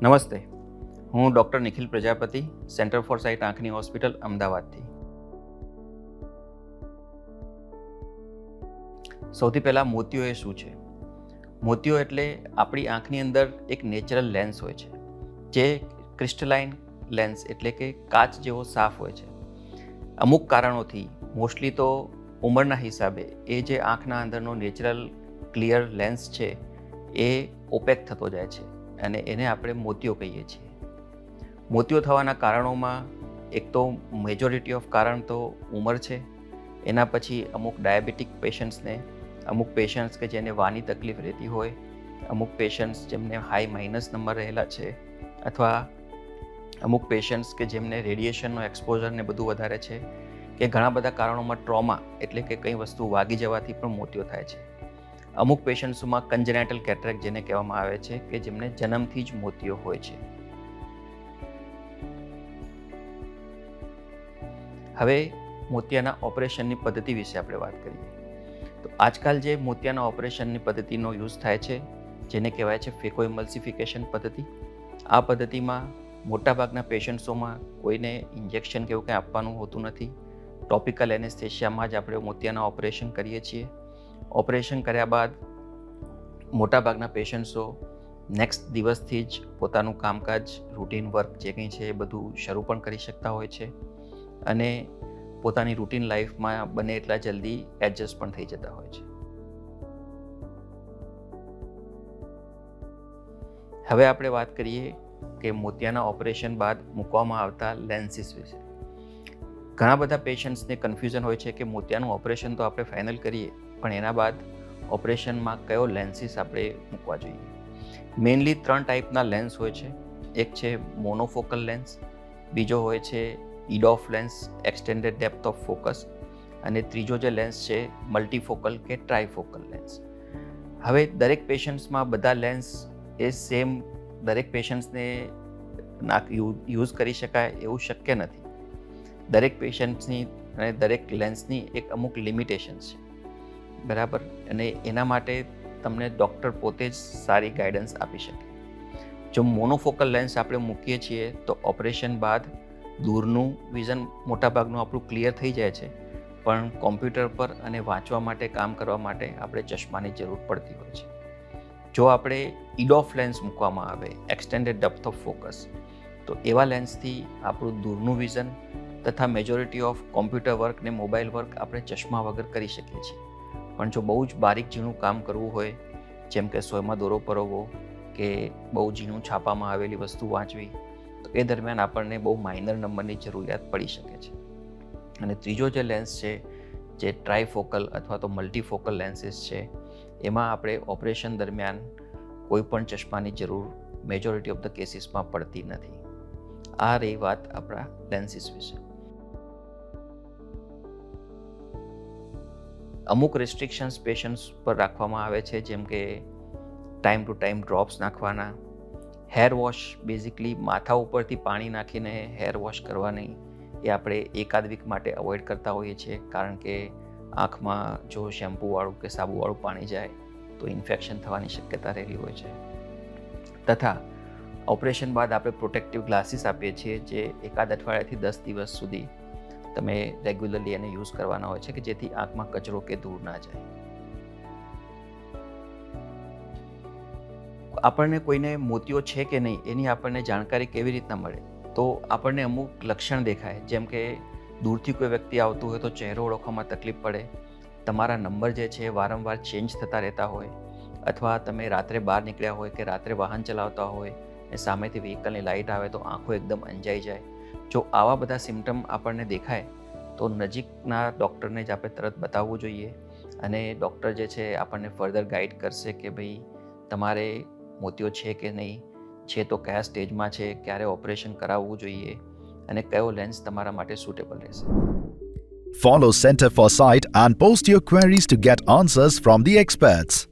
નમસ્તે, હું doctor Nikhil Prajapati, centre for site આંખની હોસ્પિટલ, અમદાવાદથી. સૌથી પહેલાં મોતિયો એ શું છે? મોતિયો એટલે આપણી આંખની અંદર એક નેચરલ લેન્સ હોય છે, જે ક્રિસ્ટલાઇન લેન્સ એટલે કે કાચ જેવો સાફ હોય છે. અમુક કારણોથી, મોસ્ટલી તો ઉંમરના હિસાબે, એ જે આંખના અંદરનો નેચરલ ક્લિયર લેન્સ છે એ ઓપેક થતો જાય છે અને એને આપણે મોતિયો કહીએ છીએ. મોતિયો થવાના કારણોમાં એક તો મેજોરિટી ઓફ કારણ તો ઉંમર છે. એના પછી અમુક ડાયાબિટીક પેશન્ટ્સને, અમુક પેશન્ટ્સ કે જેને વાની તકલીફ રહેતી હોય, અમુક પેશન્ટ્સ જેમને હાઈ માઇનસ નંબર રહેલા છે, અથવા અમુક પેશન્ટ્સ કે જેમને રેડિયેશનનો એક્સપોઝર ને બધું વધારે છે, કે ઘણા બધા કારણોમાં ટ્રોમા એટલે કે કંઈ વસ્તુ વાગી જવાથી પણ મોતિયો થાય છે. અમુક પેશન્ટ્સમાં કન્જેનાઇટલ કેટરેક્ટ જેને કહેવામાં આવે છે, કે જેમને જન્મથી જ મોતિયો હોય છે. હવે મોતિયાના ઓપરેશનની પદ્ધતિ વિશે આપણે વાત કરીએ. તો આજકાલ જે મોતિયાના ઓપરેશનની પદ્ધતિનો યુઝ થાય છે, જેને કહેવાય છે ફેકો ઇમલ્સિફિકેશન પદ્ધતિ. આ પદ્ધતિમાં મોટાભાગના પેશન્ટ્સોમાં કોઈને ઇન્જેક્શન કે એવું કંઈ આપવાનું હોતું નથી. ટોપિકલ એનેસ્થેશિયામાં જ આપણે મોતિયાના ઓપરેશન કરીએ છીએ. ઓપરેશન કર્યા બાદ મોટાભાગના પેશન્ટ્સો નેક્સ્ટ દિવસથી જ પોતાનું કામકાજ, રૂટીન વર્ક જે કંઈ છે એ બધું શરૂ પણ કરી શકતા હોય છે અને પોતાની રૂટીન લાઈફમાં બને એટલા જલ્દી એડજસ્ટ પણ થઈ જતા હોય છે. હવે આપણે વાત કરીએ કે મોતિયાના ઓપરેશન બાદ મૂકવામાં આવતા લેન્સીસ વિશે. ઘણા બધા પેશન્ટ્સને કન્ફ્યુઝન હોય છે કે મોતિયાનું ઓપરેશન તો આપણે ફાઇનલ કરીએ, પણ એના બાદ ઓપરેશનમાં કયો લેન્સીસ આપણે મૂકવા જોઈએ. મેઇનલી 3 ટાઈપના લેન્સ હોય છે. એક છે મોનોફોકલ લેન્સ, બીજો હોય છે EDOF lens, extended depth of focus, અને ત્રીજો જે લેન્સ છે મલ્ટીફોકલ કે ટ્રાયફોકલ લેન્સ. હવે દરેક પેશન્ટ્સમાં બધા લેન્સ એ સેમ દરેક પેશન્ટ્સને યુઝ કરી શકાય એવું શક્ય નથી. દરેક પેશન્ટ્સની અને દરેક લેન્સની એક અમુક લિમિટેશન્સ છે, બરાબર, અને એના માટે તમને ડૉક્ટર પોતે જ સારી ગાઈડન્સ આપી શકે. જો મોનોફોકલ લેન્સ આપણે મૂકીએ છીએ તો ઓપરેશન બાદ દૂરનું વિઝન મોટાભાગનું આપણું ક્લિયર થઈ જાય છે, પણ કોમ્પ્યુટર પર અને વાંચવા માટે, કામ કરવા માટે આપણે ચશ્માની જરૂર પડતી હોય છે. જો આપણે ઇડોફ લેન્સ મૂકવામાં આવે, એક્સટેન્ડેડ ડેપ્થ ઓફ ફોકસ, તો એવા લેન્સથી આપણું દૂરનું વિઝન તથા મેજોરિટી ઓફ કોમ્પ્યુટર વર્ક ને મોબાઈલ વર્ક આપણે ચશ્મા વગર કરી શકીએ છીએ. પણ જો બહુ જ બારીક ઝીણું કામ કરવું હોય, જેમ કે સોયમાં દોરો પરોવવો કે બહુ ઝીણું છાપામાં આવેલી વસ્તુ વાંચવી, તો એ દરમિયાન આપણને બહુ માઇનર નંબરની જરૂરિયાત પડી શકે છે. અને ત્રીજો જે લેન્સ છે, જે ટ્રાયફોકલ અથવા તો મલ્ટીફોકલ લેન્સીસ છે, એમાં આપણે ઓપરેશન દરમિયાન કોઈ પણ ચશ્માની જરૂર મેજોરિટી ઓફ ધ કેસીસમાં પડતી નથી. આ રહી વાત આપણા લેન્સીસ વિશે. અમુક રિસ્ટ્રિક્શન્સ પેશન્ટ્સ પર રાખવામાં આવે છે, જેમ કે ટાઈમ ટુ ટાઈમ ડ્રોપ્સ નાખવાના, હેર વોશ, બેઝિકલી માથા ઉપરથી પાણી નાખીને હેર વોશ કરવાની એ આપણે એકાદ વીક માટે અવોઇડ કરતા હોઈએ છીએ, કારણ કે આંખમાં જો શેમ્પૂવાળું કે સાબુવાળું પાણી જાય તો ઇન્ફેક્શન થવાની શક્યતા રહેલી હોય છે. તથા ઓપરેશન બાદ આપણે પ્રોટેક્ટિવ ગ્લાસીસ આપીએ છીએ, જે એકાદ અઠવાડિયાથી 10 દિવસ સુધી તમે રેગ્યુલરલી એને યુઝ કરવાના હોય છે, કે જેથી આંખમાં કચરો કે ધૂળ ના જાય. આપણને કોઈને મોતિયો છે કે નહીં એની આપણને જાણકારી કેવી રીતના મળે? તો આપણને અમુક લક્ષણ દેખાય, જેમ કે દૂરથી કોઈ વ્યક્તિ આવતું હોય તો ચહેરો ઓળખવામાં તકલીફ પડે, તમારા નંબર જે છે વારંવાર ચેન્જ થતા રહેતા હોય, અથવા તમે રાત્રે બહાર નીકળ્યા હોય કે રાત્રે વાહન ચલાવતા હોય અને સામેથી વ્હીકલની લાઇટ આવે તો આંખો એકદમ અંજાઈ જાય. જો આવા બધા સિમ્ટમ આપણને દેખાય તો નજીકના ડૉક્ટરને જ આપણે તરત બતાવવું જોઈએ, અને ડૉક્ટર જે છે આપણને ફર્ધર ગાઈડ કરશે કે ભાઈ તમારે મોતિયો છે કે નહીં, છે તો કયા સ્ટેજમાં છે, ક્યારે ઓપરેશન કરાવવું જોઈએ અને કયો લેન્સ તમારા માટે સુટેબલ રહેશે. Follow Center for Sight and post your queries to get answers from the experts.